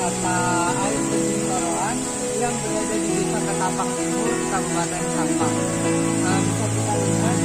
wisata air terjun Toroan yang berada di Desa Ketapang Timur, Kabupaten Sampang. Bisa kita lihat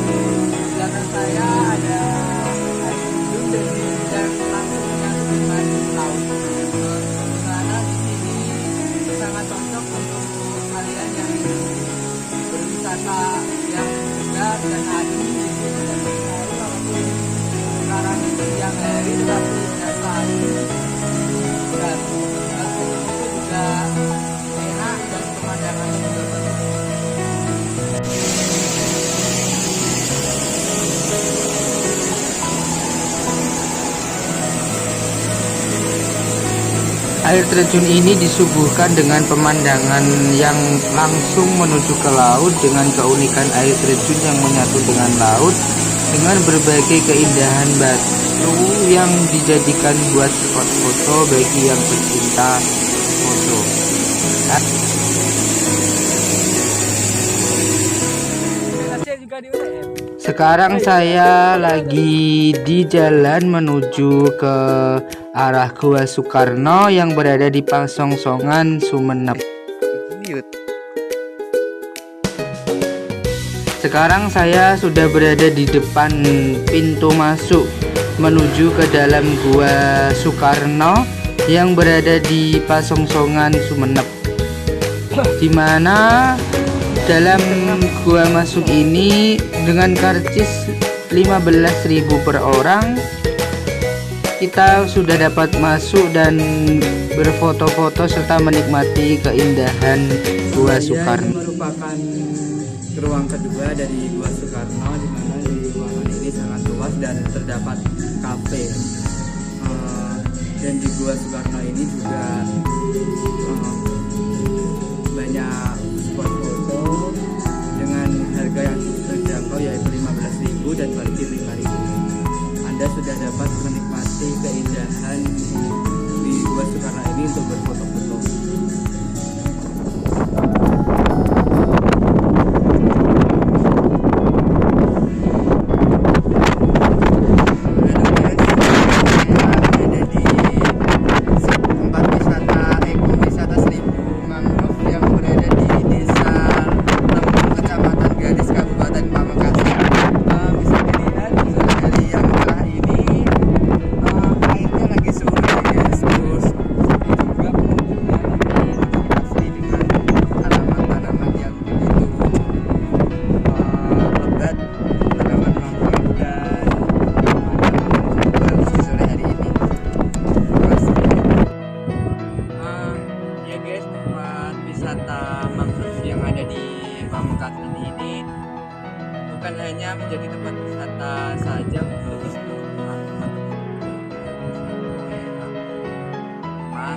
di belakang saya ada air terjun dan langsung menyatu dengan laut. Di mana di sini sangat cocok untuk kalian yang ingin berwisata yang segar dan adem. Sekarang ini siang hari tapi biasa dan itu juga enak dan pemandangannya juga bagus. Air terjun ini disuguhkan dengan pemandangan yang langsung menuju ke laut dengan keunikan air terjun yang menyatu dengan laut dengan berbagai keindahan batu yang dijadikan buat spot foto bagi yang pecinta foto. Sekarang saya lagi di jalan menuju ke arah Gua Soekarno yang berada di Pasongsongan, Sumeneb. Sekarang saya sudah berada di depan pintu masuk menuju ke dalam Gua Soekarno yang berada di Pasongsongan, Sumeneb. Dimana dalam gua masuk ini dengan karcis 15.000 per orang kita sudah dapat masuk dan berfoto-foto serta menikmati keindahan Gua Soekarno. Ini merupakan ruang kedua dari Gua Soekarno, di mana di ruangan ini sangat luas dan terdapat kafe. Dan di Gua Soekarno ini juga banyak spot foto dengan harga yang terjangkau yaitu 15.000 dan parkir 5.000. Anda sudah dapat menikmati keindahan di Gua Soekarno ini untuk berfoto-foto. Wisata mangrove yang ada di Pamekasan ini bukan hanya menjadi tempat wisata saja untuk teman,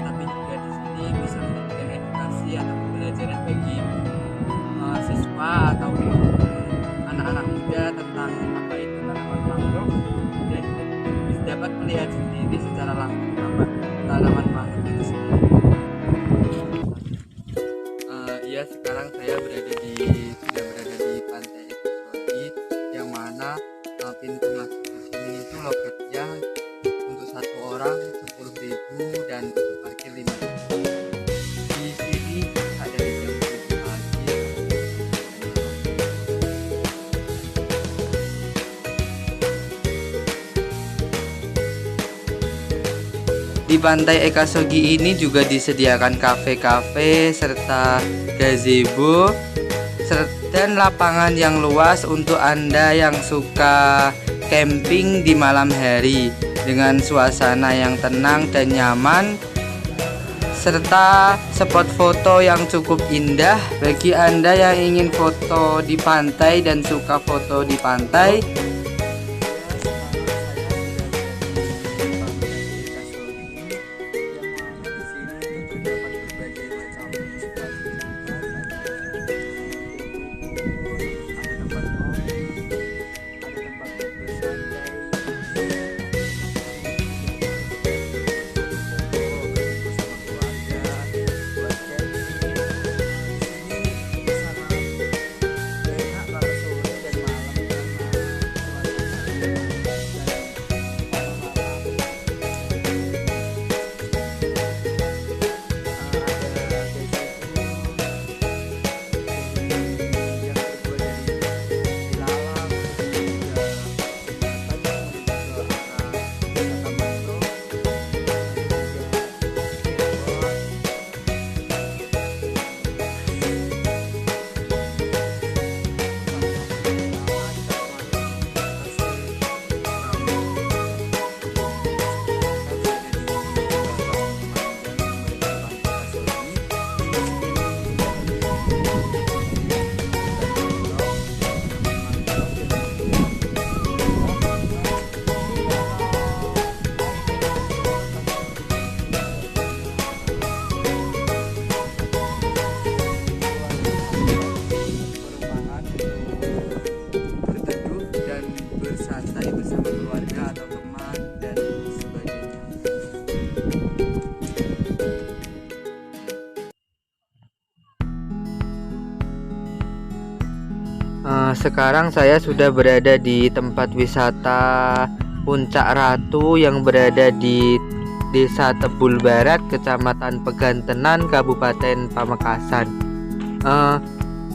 tapi juga di sini bisa memberikan edukasi atau pembelajaran bagi siswa atau anak-anak muda tentang apa itu tanaman mangrove dan bisa dapat melihat sendiri secara langsung apa tanaman mangrove itu sendiri. Sekarang saya sudah berada di Pantai Eksplorasi yang mana pintu masuk ke sini itu loketnya untuk satu orang 10.000 dan untuk parkir 5.000. Di sini ada dari jam 7 pagi. Di Pantai Ekasogi ini juga disediakan kafe-kafe serta gazebo dan lapangan yang luas untuk Anda yang suka camping di malam hari dengan suasana yang tenang dan nyaman serta spot foto yang cukup indah bagi Anda yang ingin foto di pantai dan suka foto di pantai. Sekarang saya sudah berada di tempat wisata Puncak Ratu yang berada di Desa Tebul Barat, Kecamatan Pegantenan, Kabupaten Pamekasan.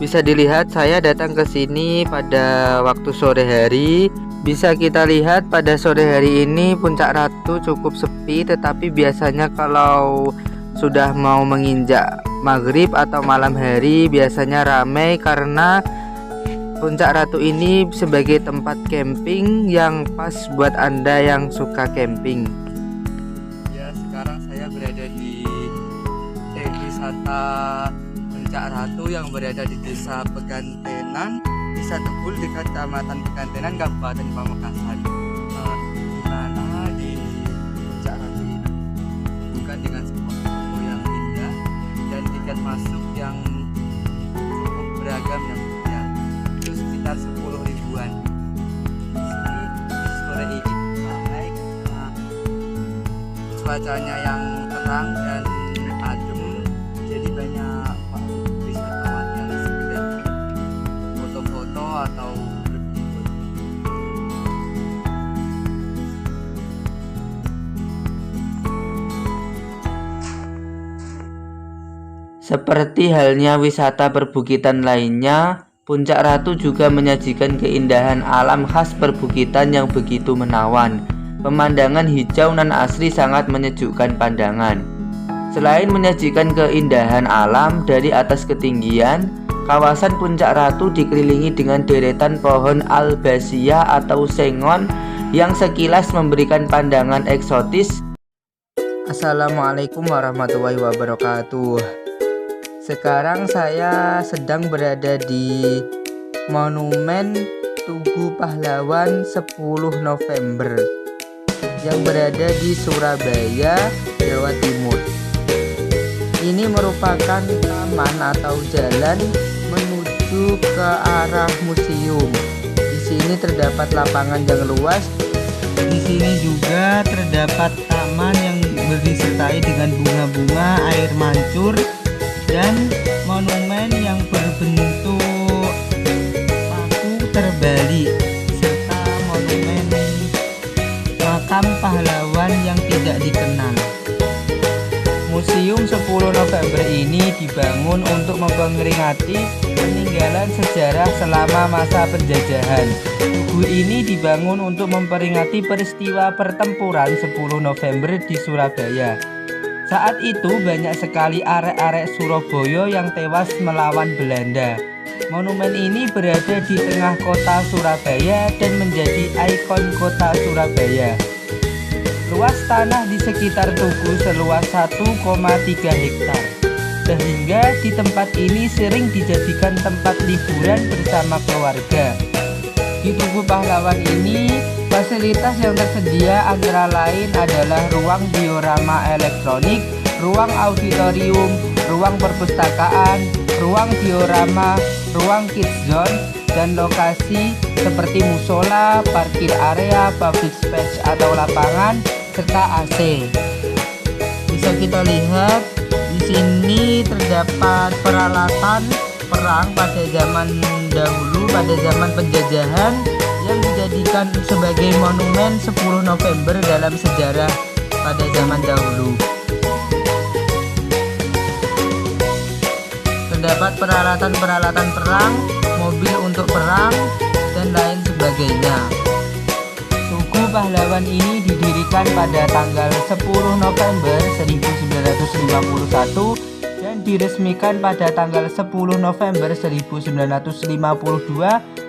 Bisa dilihat saya datang ke sini pada waktu sore hari. Bisa kita lihat pada sore hari ini Puncak Ratu cukup sepi, tetapi biasanya kalau sudah mau menginjak maghrib atau malam hari biasanya ramai karena Puncak Ratu ini sebagai tempat camping yang pas buat Anda yang suka camping. Ya, sekarang saya berada di wisata Puncak Ratu yang berada di Desa Pegantenan, Desa Tebul di Kecamatan Pegantenan, Kabupaten Pamekasan. Di mana di Puncak Ratu ini bukan dengan sebuah foto yang indah dan tiket masuk yang cukup beragam yang itu sekitar 10 ribuan. Di sini sore ini ramai karena cuacanya yang terang dan adem, jadi banyak wisatawan yang sekedar foto-foto atau berlibur. Seperti halnya wisata perbukitan lainnya, Puncak Ratu juga menyajikan keindahan alam khas perbukitan yang begitu menawan. Pemandangan hijau nan asri sangat menyejukkan pandangan. Selain menyajikan keindahan alam dari atas ketinggian, kawasan Puncak Ratu dikelilingi dengan deretan pohon albasia atau sengon yang sekilas memberikan pandangan eksotis. Assalamualaikum warahmatullahi wabarakatuh. Sekarang saya sedang berada di Monumen Tugu Pahlawan 10 November yang berada di Surabaya, Jawa Timur. Ini merupakan taman atau jalan menuju ke arah museum. Di sini terdapat lapangan yang luas. Di sini juga terdapat taman yang disertai dengan bunga-bunga, air mancur, dan monumen yang berbentuk paku terbalik, serta monumen makam pahlawan yang tidak dikenal. Museum 10 November ini dibangun untuk memperingati peninggalan sejarah selama masa penjajahan. Tugu ini dibangun untuk memperingati peristiwa pertempuran 10 November di Surabaya. Saat itu banyak sekali arek-arek Surabaya yang tewas melawan Belanda. Monumen ini berada di tengah kota Surabaya dan menjadi ikon kota Surabaya. Luas tanah di sekitar tugu seluas 1,3 hektar. Sehingga di tempat ini sering dijadikan tempat liburan bersama keluarga. Di Tugu Pahlawan ini, fasilitas yang tersedia antara lain adalah ruang diorama elektronik, ruang auditorium, ruang perpustakaan, ruang diorama, ruang kids zone, dan lokasi seperti musola, parkir area, public space atau lapangan, serta AC. Bisa kita lihat di sini terdapat peralatan perang pada zaman dahulu, pada zaman penjajahan, yang dijadikan sebagai monumen 10 November dalam sejarah pada zaman dahulu. Terdapat peralatan-peralatan perang, mobil untuk perang, dan lain sebagainya. Tugu Pahlawan ini didirikan pada tanggal 10 November 1951 dan diresmikan pada tanggal 10 November 1952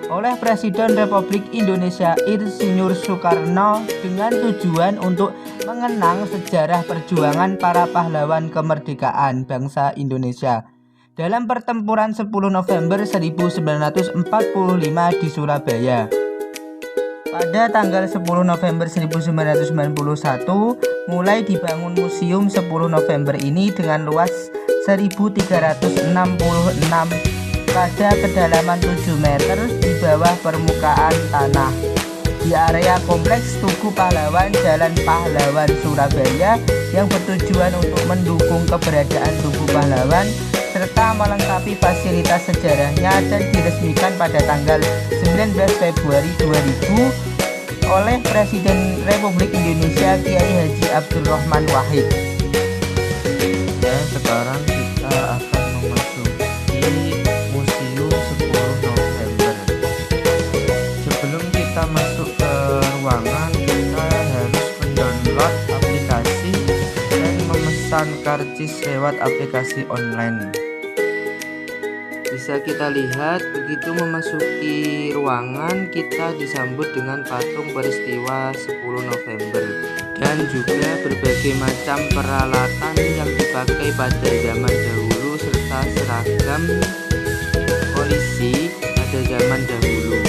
oleh Presiden Republik Indonesia Insinyur Soekarno dengan tujuan untuk mengenang sejarah perjuangan para pahlawan kemerdekaan bangsa Indonesia dalam pertempuran 10 November 1945 di Surabaya. Pada tanggal 10 November 1991 mulai dibangun Museum 10 November ini dengan luas 1366 pada kedalaman 7 meter di bawah permukaan tanah. Di area kompleks Tugu Pahlawan Jalan Pahlawan Surabaya yang bertujuan untuk mendukung keberadaan Tugu Pahlawan serta serta melengkapi fasilitas sejarahnya dan diresmikan pada tanggal 19 Februari 2000 oleh Presiden Republik Indonesia Kiai Haji Abdul Rahman Wahid. Ya, sekarang kita akan memasuki Museum 10 November. Sebelum kita masuk ke ruangan, kita harus mendownload aplikasi dan memesan karcis lewat aplikasi online. Bisa kita lihat, begitu memasuki ruangan kita disambut dengan patung peristiwa 10 November dan juga berbagai macam peralatan yang dipakai pada zaman dahulu serta seragam polisi pada zaman dahulu.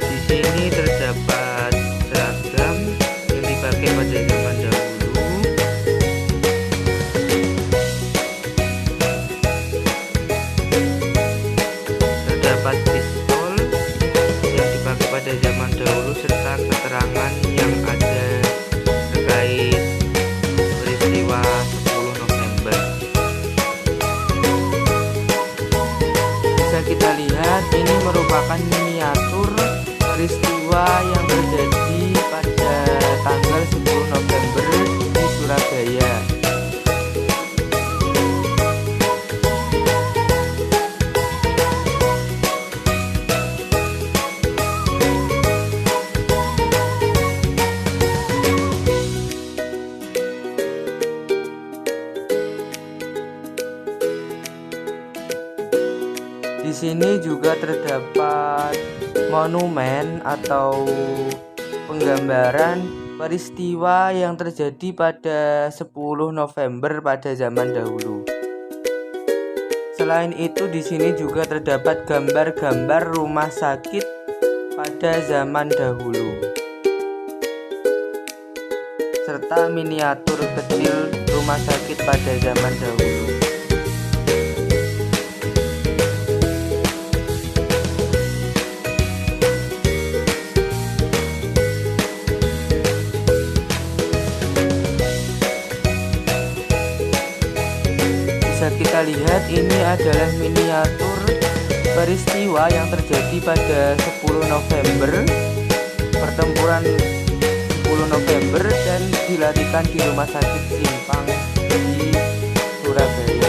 Di sini terdapat seragam yang dipakai pada zaman dahulu. Terdapat pistol yang dipakai pada zaman dahulu serta keterangan yang ada terkait peristiwa 10 November. Bisa kita lihat, ini merupakan miniatur peristiwa yang terjadi pada tanggal 10 November di Surabaya. Di sini juga terdapat monumen atau penggambaran peristiwa yang terjadi pada 10 November pada zaman dahulu. Selain itu, di sini juga terdapat gambar-gambar rumah sakit pada zaman dahulu serta miniatur kecil rumah sakit pada zaman dahulu. Bisa kita lihat, ini adalah miniatur peristiwa yang terjadi pada 10 November, pertempuran 10 November, dan dilarikan di Rumah Sakit Simpang di Surabaya.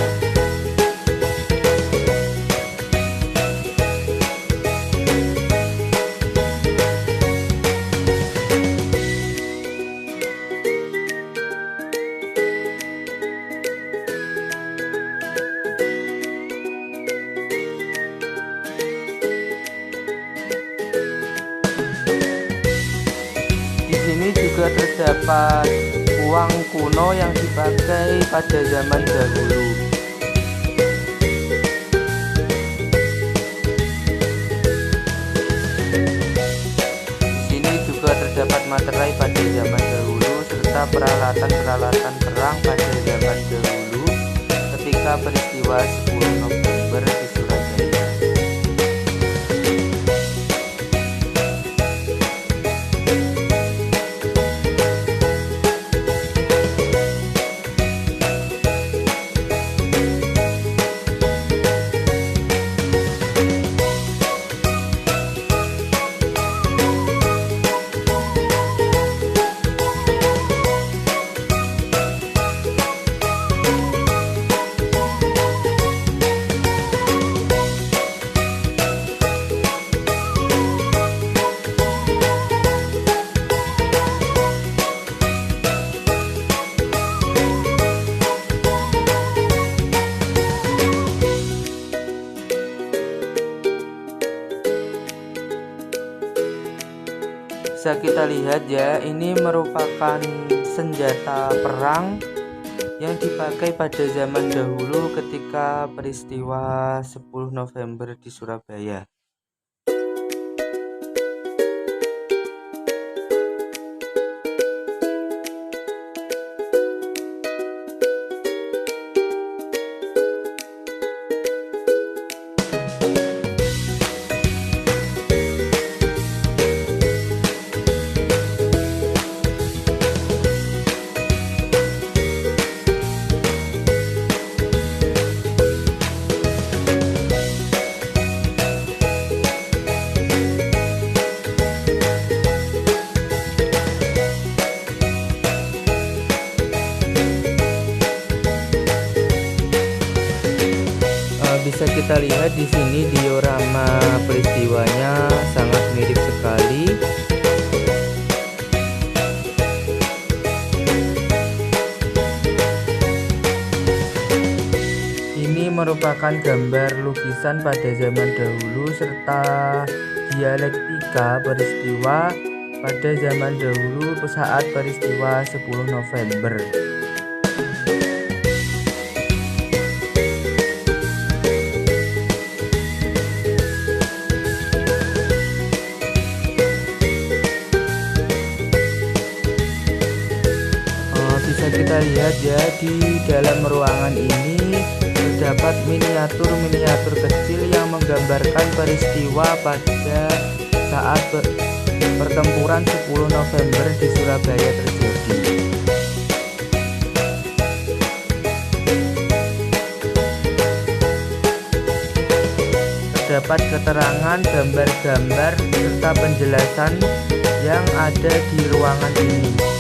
Di sini juga terdapat uang kuno yang dipakai pada zaman dahulu. Di sini juga terdapat materai pada zaman dahulu serta peralatan-peralatan perang pada zaman dahulu ketika peristiwa 10 November di Surabaya. Bisa kita lihat ya, ini merupakan senjata perang yang dipakai pada zaman dahulu ketika peristiwa 10 November di Surabaya. kita lihat di sini diorama peristiwanya sangat mirip sekali. Ini merupakan gambar lukisan pada zaman dahulu serta dialektika peristiwa pada zaman dahulu saat peristiwa 10 November. Bisa kita lihat ya, di dalam ruangan ini terdapat miniatur-miniatur kecil yang menggambarkan peristiwa pada saat pertempuran 10 November di Surabaya terjadi. Terdapat keterangan, gambar-gambar serta penjelasan yang ada di ruangan ini.